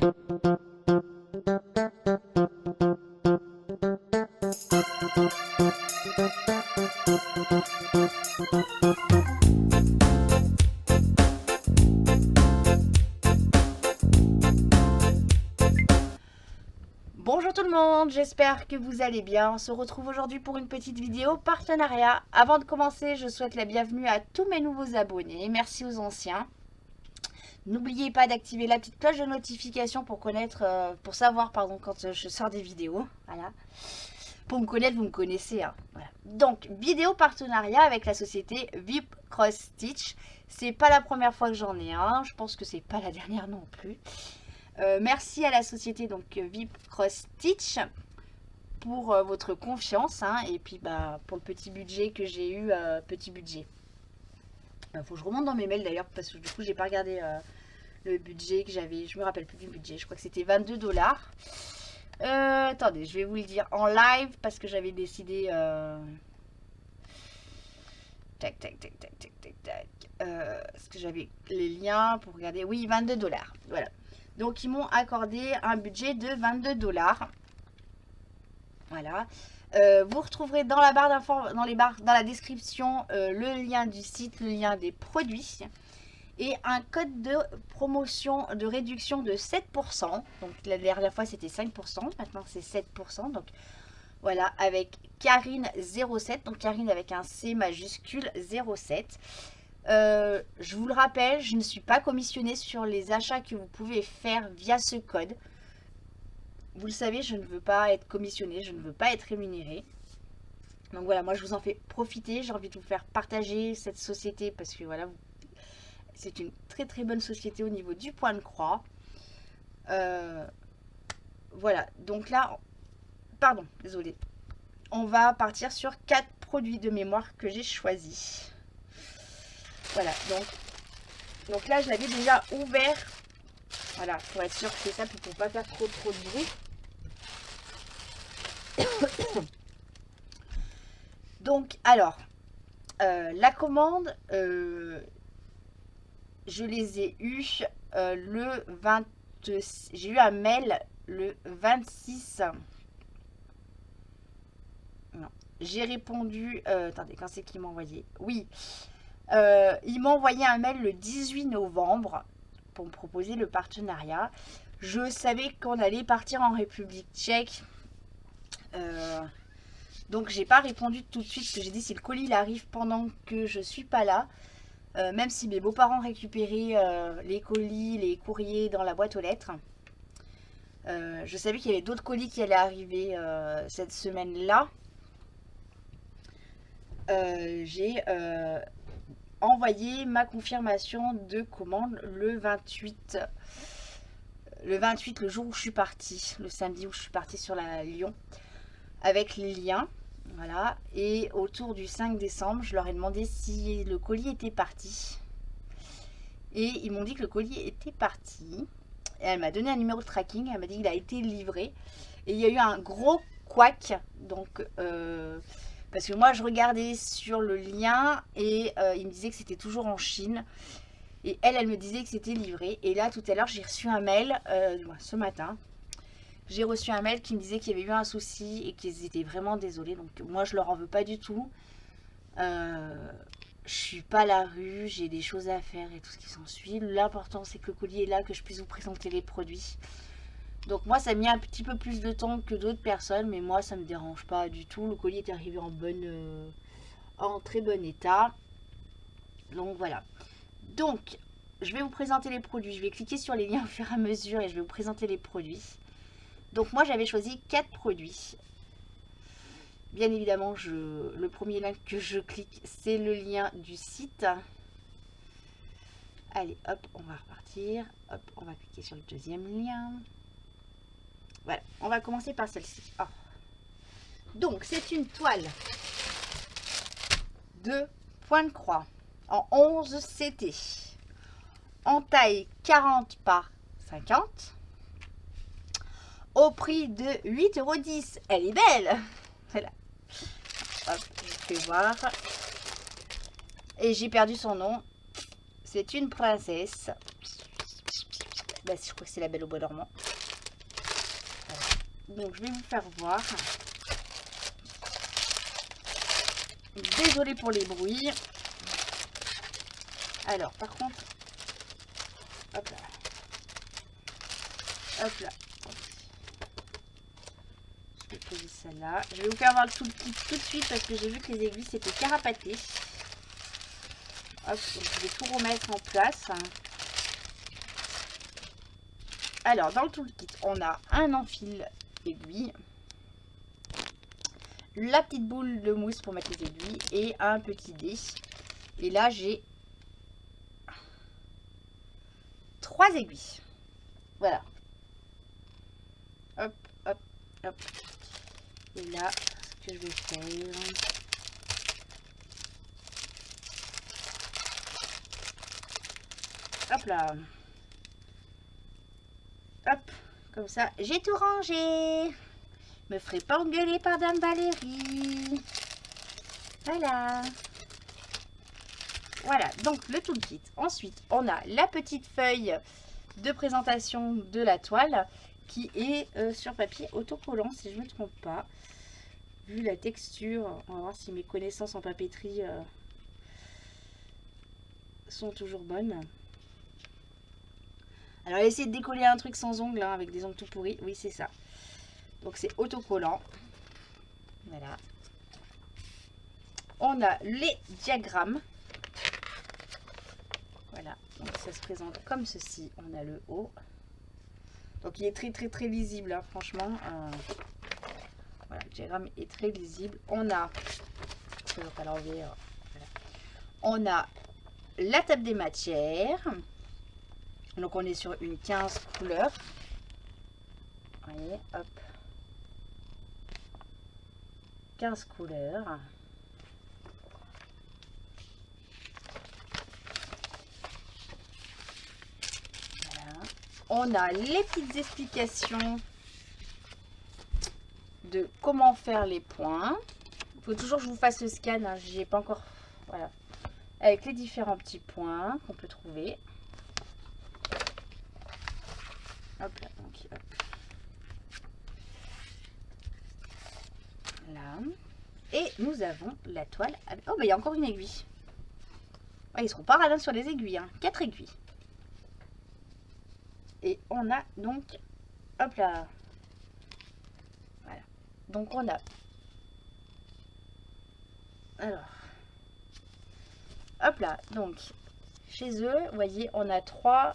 Bonjour tout le monde, j'espère que vous allez bien. On se retrouve aujourd'hui pour une petite vidéo partenariat. Avant de commencer, je souhaite la bienvenue à tous mes nouveaux abonnés. Merci aux anciens. N'oubliez pas d'activer la petite cloche de notification pour savoir quand je sors des vidéos. Voilà. Pour me connaître, vous me connaissez. Hein. Voilà. Donc, vidéo partenariat avec la société VIP Cross Stitch. C'est pas la première fois que j'en ai un. Je pense que c'est pas la dernière non plus. Merci à la société donc VIP Cross Stitch pour votre confiance hein, et puis pour le petit budget que j'ai eu, petit budget. Faut que je remonte dans mes mails d'ailleurs parce que du coup j'ai pas regardé le budget que j'avais, je me rappelle plus du budget, je crois que c'était 22$. Attendez, je vais vous le dire en live parce que j'avais décidé tac. Est-ce que j'avais les liens pour regarder? Oui, 22$. Voilà. Donc ils m'ont accordé un budget de 22$. Voilà. Vous retrouverez dans la barre dans la description le lien du site, le lien des produits et un code de promotion de réduction de 7%. Donc la dernière fois c'était 5%, maintenant c'est 7%. Donc voilà, avec Karine07, donc Karine avec un C majuscule 07. Je vous le rappelle, je ne suis pas commissionnée sur les achats que vous pouvez faire via ce code. Vous le savez, je ne veux pas être commissionnée, je ne veux pas être rémunérée. Donc voilà, moi je vous en fais profiter, j'ai envie de vous faire partager cette société parce que voilà, c'est une très très bonne société au niveau du point de croix. Voilà, donc là, pardon, désolé. On va partir sur 4 produits de mémoire que j'ai choisis. Voilà, donc là je l'avais déjà ouvert. Voilà, pour être sûr que c'est ça, puis pour pas faire trop de bruit. Donc, alors, la commande, je les ai eues le 20. J'ai eu un mail le 26. Non, j'ai répondu. Attendez, quand c'est qu'il m'a envoyé? Oui, il m'a envoyé un mail le 18 novembre pour me proposer le partenariat. Je savais qu'on allait partir en République tchèque. Donc j'ai pas répondu tout de suite parce que j'ai dit si le colis il arrive pendant que je suis pas là, même si mes beaux-parents récupéraient les colis, les courriers dans la boîte aux lettres, je savais qu'il y avait d'autres colis qui allaient arriver cette semaine-là. J'ai envoyé ma confirmation de commande le 28. Le 28, le jour où je suis partie, le samedi où je suis partie sur la Lyon, avec les liens. Voilà. Et autour du 5 décembre, je leur ai demandé si le colis était parti. Et ils m'ont dit que le colis était parti. Et elle m'a donné un numéro de tracking. Elle m'a dit qu'il a été livré. Et il y a eu un gros couac. Donc, parce que moi, je regardais sur le lien et il me disait que c'était toujours en Chine. Et elle me disait que c'était livré. Et là, tout à l'heure, j'ai reçu un mail, ce matin. J'ai reçu un mail qui me disait qu'il y avait eu un souci et qu'ils étaient vraiment désolés. Donc moi, je leur en veux pas du tout. Je suis pas à la rue, j'ai des choses à faire et tout ce qui s'ensuit. L'important, c'est que le colis est là, que je puisse vous présenter les produits. Donc moi, ça a mis un petit peu plus de temps que d'autres personnes, mais moi, ça me dérange pas du tout. Le colis est arrivé en très bon état. Donc voilà. Donc, je vais vous présenter les produits. Je vais cliquer sur les liens au fur et à mesure et je vais vous présenter les produits. Donc moi j'avais choisi 4 produits. Bien évidemment, le premier lien que je clique, c'est le lien du site. Allez, hop, on va repartir. Hop, on va cliquer sur le deuxième lien. Voilà, on va commencer par celle-ci. Oh. Donc c'est une toile de point de croix en 11 CT. En taille 40 par 50. Au prix de 8,10 €. Elle est belle. Voilà. Hop, je vais voir. Et j'ai perdu son nom. C'est une princesse. Bah, je crois que c'est La Belle au Bois dormant. Voilà. Donc je vais vous faire voir. Désolée pour les bruits. Alors par contre, hop là, hop là. Je vais poser ça là. Je vais vous faire voir le tout de suite parce que j'ai vu que les aiguilles c'était carapaté. Hop, donc je vais tout remettre en place. Alors dans le toolkit, on a un enfil aiguille, la petite boule de mousse pour mettre les aiguilles et un petit dé. Et là j'ai 3 aiguilles. Voilà. Hop, hop, hop. Et là, ce que je vais faire, hop là, hop, comme ça, j'ai tout rangé. Me ferai pas engueuler par Dame Valérie. Voilà. Voilà, donc le toolkit. Ensuite, on a la petite feuille de présentation de la toile qui est sur papier autocollant, si je ne me trompe pas. Vu la texture, on va voir si mes connaissances en papeterie sont toujours bonnes. Alors, essayez de décoller un truc sans ongles, hein, avec des ongles tout pourris. Oui, c'est ça. Donc, c'est autocollant. Voilà. On a les diagrammes. Voilà. Donc, ça se présente comme ceci. On a le haut. Donc, il est très lisible, hein, franchement. Voilà, le diagramme est très lisible. On a... à l'envers. Voilà. On a la table des matières. Donc, on est sur une 15 couleurs. Vous voyez, hop. 15 couleurs. Voilà. On a les petites explications de comment faire les points. Il faut toujours que je vous fasse le scan. Hein. J'y ai pas encore... Voilà. Avec les différents petits points qu'on peut trouver. Hop là, donc, hop. Là. Et nous avons la toile. Avec... Oh, bah il y a encore une aiguille. Ouais, ils seront pas radins sur les aiguilles. Hein. 4 aiguilles. Et on a donc... Hop là. Voilà. Donc on a... Alors... Hop là. Donc, chez eux, vous voyez, on a 3...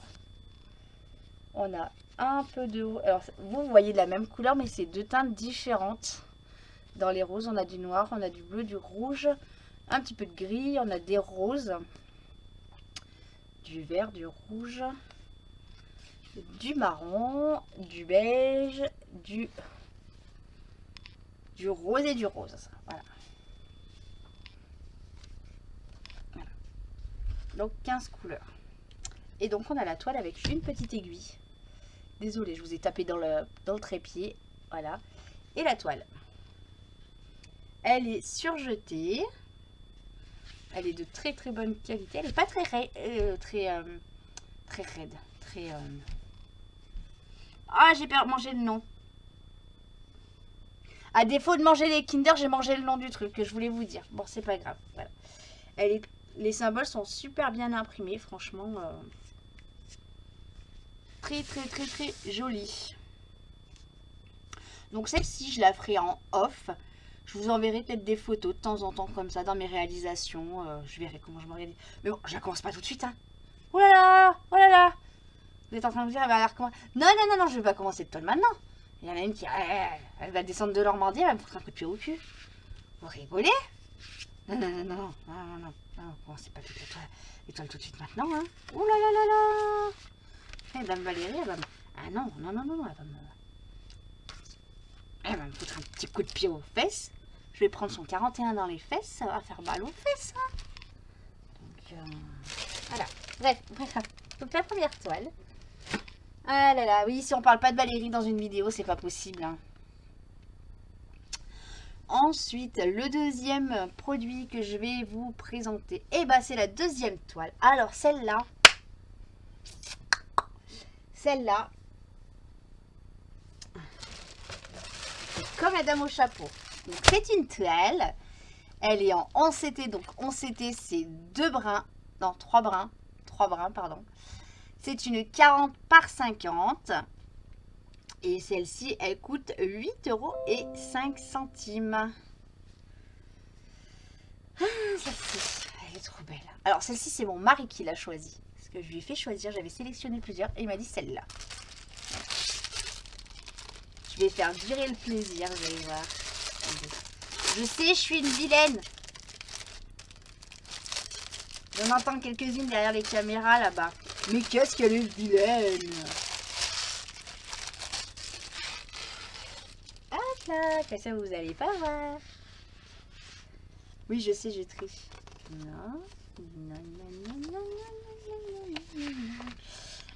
On a un peu de... Alors, vous voyez de la même couleur, mais c'est 2 teintes différentes. Dans les roses, on a du noir, on a du bleu, du rouge, un petit peu de gris, on a des roses, du vert, du rouge, du marron, du beige, du rose et du rose. Voilà. Voilà. Donc 15 couleurs. Et donc on a la toile avec une petite aiguille. Désolée, je vous ai tapé dans le trépied. Voilà. Et la toile. Elle est surjetée. Elle est de très bonne qualité. Elle n'est pas très raide. Ah, j'ai mangé le nom. À défaut de manger les Kinder, j'ai mangé le nom du truc que je voulais vous dire. Bon, c'est pas grave. Voilà. Les symboles sont super bien imprimés, franchement. Très jolie. Donc celle-ci, je la ferai en off. Je vous enverrai peut-être des photos de temps en temps comme ça dans mes réalisations. Je verrai comment je m'organise. Mais bon, je la commence pas tout de suite. Hein. Oh là là, oh là là. Vous êtes en train de me dire, elle va aller recommencer. Non, je vais pas commencer de toile maintenant. Il y en a une qui elle va descendre de Normandie, elle va me foutre un coup de pied au cul. Vous rigolez? Non, commencez pas les toiles tout de suite maintenant. Hein. Oh là là là là. Dame Valérie, elle va me... Ah non, elle va me foutre un petit coup de pied aux fesses. Je vais prendre son 41 dans les fesses, ça va faire mal aux fesses. Hein. Donc, voilà. Bref. Donc, la première toile. Ah là là, oui, si on parle pas de Valérie dans une vidéo, c'est pas possible. Hein. Ensuite, le deuxième produit que je vais vous présenter, c'est la deuxième toile. Alors, celle-là, Celle-là, comme la dame au chapeau. C'est une toile. Elle est en 11 CT. Donc 11 CT, c'est 2 brins. Non, 3 brins. 3 brins, pardon. C'est une 40 par 50. Et celle-ci, elle coûte 8,05 €. Ah, celle-ci, elle est trop belle. Alors, celle-ci, c'est mon mari qui l'a choisie. Parce que je lui ai fait choisir. J'avais sélectionné plusieurs. Et il m'a dit celle-là. Je vais faire durer le plaisir, vous allez voir. Je sais, je suis une vilaine. J'en entends quelques-unes derrière les caméras là-bas. Mais qu'est-ce qu'elle est vilaine. Hop là, comme ça vous allez pas voir. Oui, je sais, je triche. Non.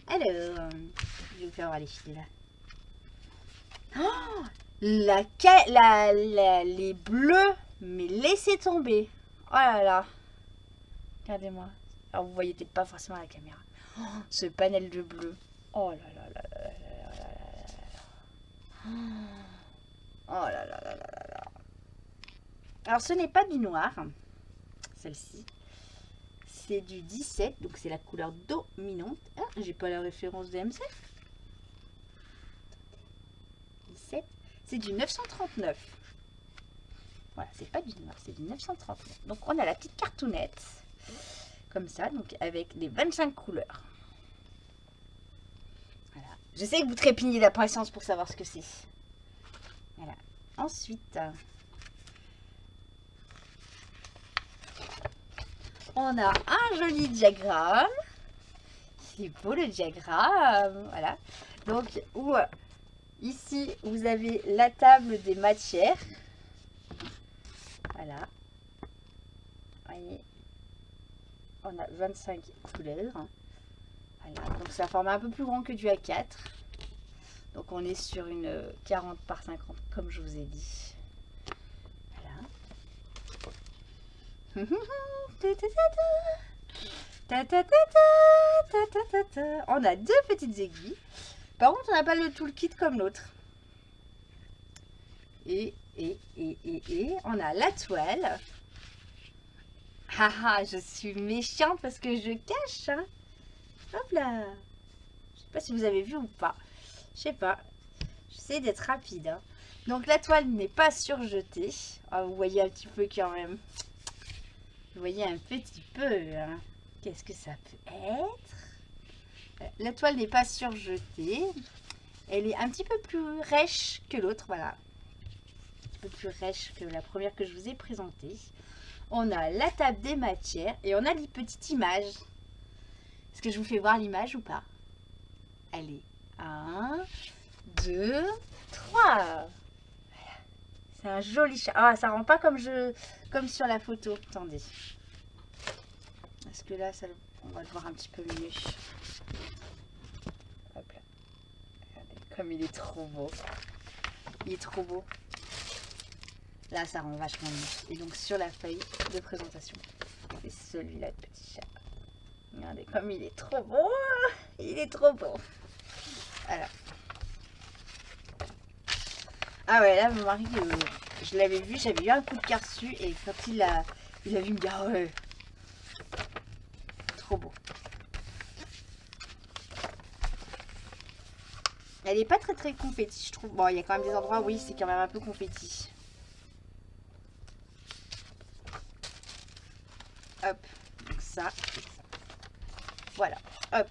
Alors, je vais vous faire voir les filles là. Oh, les bleus, mais laissez tomber. Oh là là. Regardez-moi. Alors, vous voyez peut-être pas forcément à la caméra. Oh, ce panel de bleu. Oh là là là là là là là là. Oh là là là là là là. Alors, ce n'est pas du noir. Celle-ci. C'est du 17. Donc, c'est la couleur dominante. Ah, j'ai pas la référence DMC. 17. C'est du 939. Voilà, c'est pas du noir, c'est du 939. Donc on a la petite cartoonette, comme ça, donc avec les 25 couleurs. Voilà. Je sais que vous trépignez d'impatience pour savoir ce que c'est. Voilà. Ensuite, on a un joli diagramme. C'est beau le diagramme. Voilà. Donc, ici, vous avez la table des matières. Voilà. Voyez, on a 25 couleurs. Voilà. Donc c'est un format un peu plus grand que du A4. Donc on est sur une 40 par 50 comme je vous ai dit. Voilà. On a deux petites aiguilles. Par contre on n'a pas le toolkit comme l'autre. Et on a la toile. Haha, je suis méchante parce que je cache. Hein. Hop là. Je sais pas si vous avez vu ou pas. Je sais pas. J'essaie d'être rapide. Hein. Donc la toile n'est pas surjetée. Oh, vous voyez un petit peu quand même. Vous voyez un petit peu. Hein. Qu'est-ce que ça peut être? La toile n'est pas surjetée. Elle est un petit peu plus rêche que l'autre. Voilà. Plus rêche que la première que je vous ai présentée. On a la table des matières et on a les petites images. Est-ce que je vous fais voir l'image ou pas? Allez, 1, 2, 3. Voilà. C'est un joli chat. Ah, ça rend pas comme sur la photo. Attendez. Parce que là, on va le voir un petit peu mieux. Hop là. Regardez, comme il est trop beau. Il est trop beau. Là, ça rend vachement mieux. Et donc, sur la feuille de présentation, c'est celui-là, le petit chat. Regardez comme il est trop beau. Il est trop beau. Voilà. Ah ouais, là, mon mari, je l'avais vu, j'avais eu un coup de cœur dessus. Et quand il a vu, il me dit, ah ouais, trop beau. Elle n'est pas très confetti, je trouve. Bon, il y a quand même des endroits, oui, c'est quand même un peu confetti. Hop, donc ça. Voilà, hop.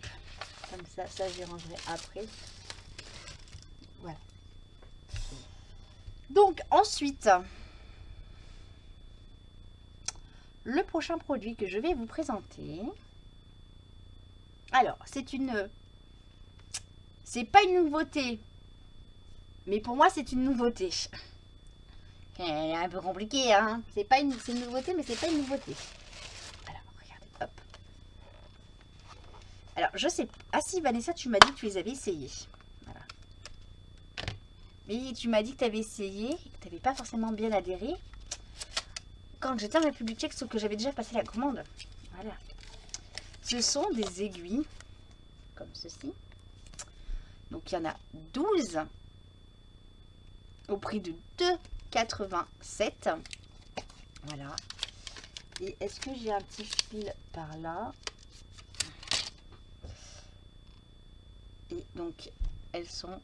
Comme ça j'y rangerai après. Voilà. Donc ensuite, le prochain produit que je vais vous présenter. Alors, c'est pas une nouveauté. Mais pour moi, c'est une nouveauté. Elle est un peu compliquée, hein. C'est une nouveauté, mais c'est pas une nouveauté. Hop. Alors, je sais... Ah si, Vanessa, tu m'as dit que tu les avais essayés. Voilà. Mais tu m'as dit que tu avais essayé et que tu n'avais pas forcément bien adhéré. Quand j'étais en République tchèque, sauf que j'avais déjà passé la commande. Voilà. Ce sont des aiguilles, comme ceci. Donc il y en a 12 au prix de 2,87. Voilà. Et est-ce que j'ai un petit fil par là? Et donc elles sont...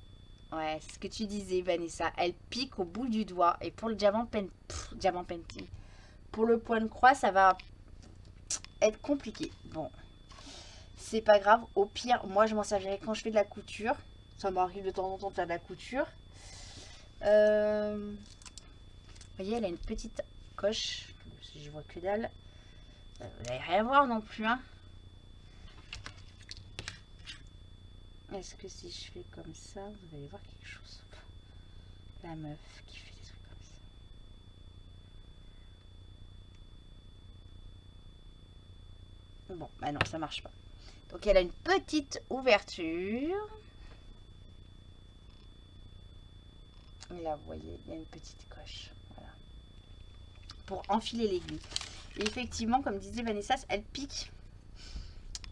Ouais, c'est ce que tu disais, Vanessa. Elles piquent au bout du doigt. Et pour le diamant painting, pour le point de croix, ça va être compliqué. Bon, c'est pas grave. Au pire, moi, je m'en servirai quand je fais de la couture. Ça m'arrive de temps en temps de faire de la couture. Vous voyez, elle a une petite coche. Je vois que dalle. Vous n'allez rien voir non plus, hein. Est-ce que si je fais comme ça, vous allez voir quelque chose? La meuf qui fait des trucs comme ça. Bon, bah non, ça marche pas. Donc elle a une petite ouverture. Et là, vous voyez, il y a une petite coche. Voilà. Pour enfiler l'aiguille. Et effectivement, comme disait Vanessa, elle pique.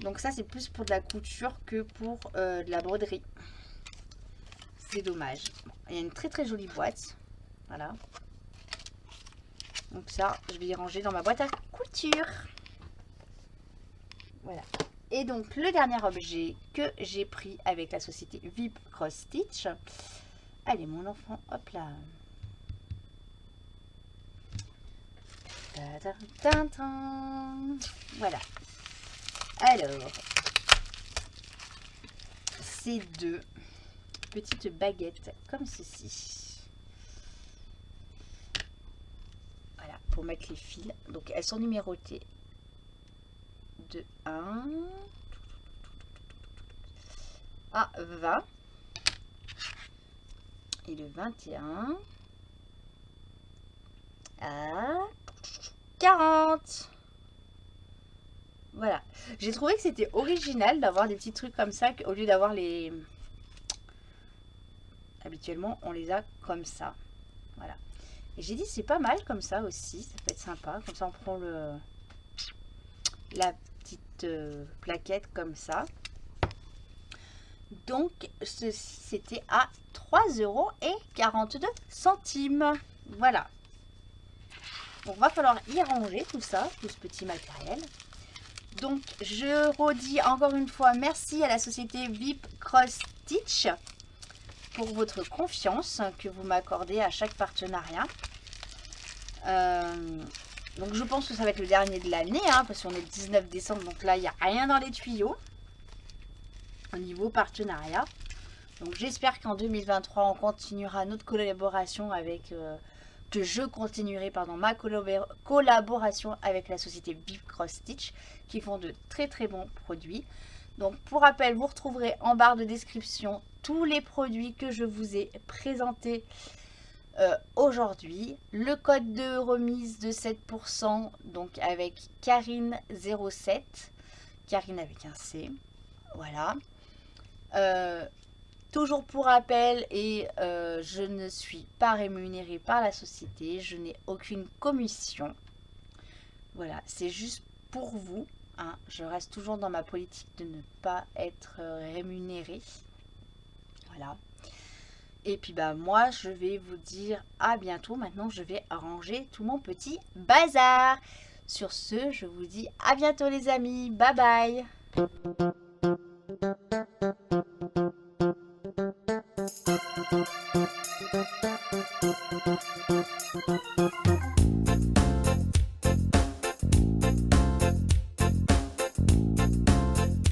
Donc ça, c'est plus pour de la couture que pour de la broderie. C'est dommage. Bon, il y a une très très jolie boîte. Voilà. Donc ça, je vais y ranger dans ma boîte à couture. Voilà. Et donc, le dernier objet que j'ai pris avec la société VIP Cross Stitch. Allez, mon enfant, hop là. Voilà. Alors, ces deux petites baguettes comme ceci. Voilà, pour mettre les fils. Donc, elles sont numérotées de 1 à 20 et le 21 à 40. Voilà, j'ai trouvé que c'était original d'avoir des petits trucs comme ça au lieu d'avoir les... Habituellement, on les a comme ça. Voilà. Et j'ai dit, c'est pas mal comme ça aussi. Ça peut être sympa. Comme ça, on prend la petite plaquette comme ça. Donc, ceci, c'était à 3,42 €. Voilà. Donc, va falloir y ranger tout ça, tout ce petit matériel. Donc, je redis encore une fois merci à la société VIP Cross Stitch pour votre confiance que vous m'accordez à chaque partenariat. Donc, je pense que ça va être le dernier de l'année, hein, parce qu'on est le 19 décembre, donc là, il n'y a rien dans les tuyaux au niveau partenariat. Donc, j'espère qu'en 2023, on continuera notre collaboration avec... que je continuerai ma collaboration avec la société VIP Cross Stitch qui font de très très bons produits. Donc pour rappel, vous retrouverez en barre de description tous les produits que je vous ai présentés aujourd'hui. Le code de remise de 7%, donc avec Karine07, Karine avec un C. Voilà. Toujours pour rappel, et je ne suis pas rémunérée par la société, je n'ai aucune commission. Voilà, c'est juste pour vous. Hein. Je reste toujours dans ma politique de ne pas être rémunérée. Voilà. Et puis bah moi, je vais vous dire à bientôt. Maintenant, je vais ranger tout mon petit bazar. Sur ce, je vous dis à bientôt les amis. Bye bye.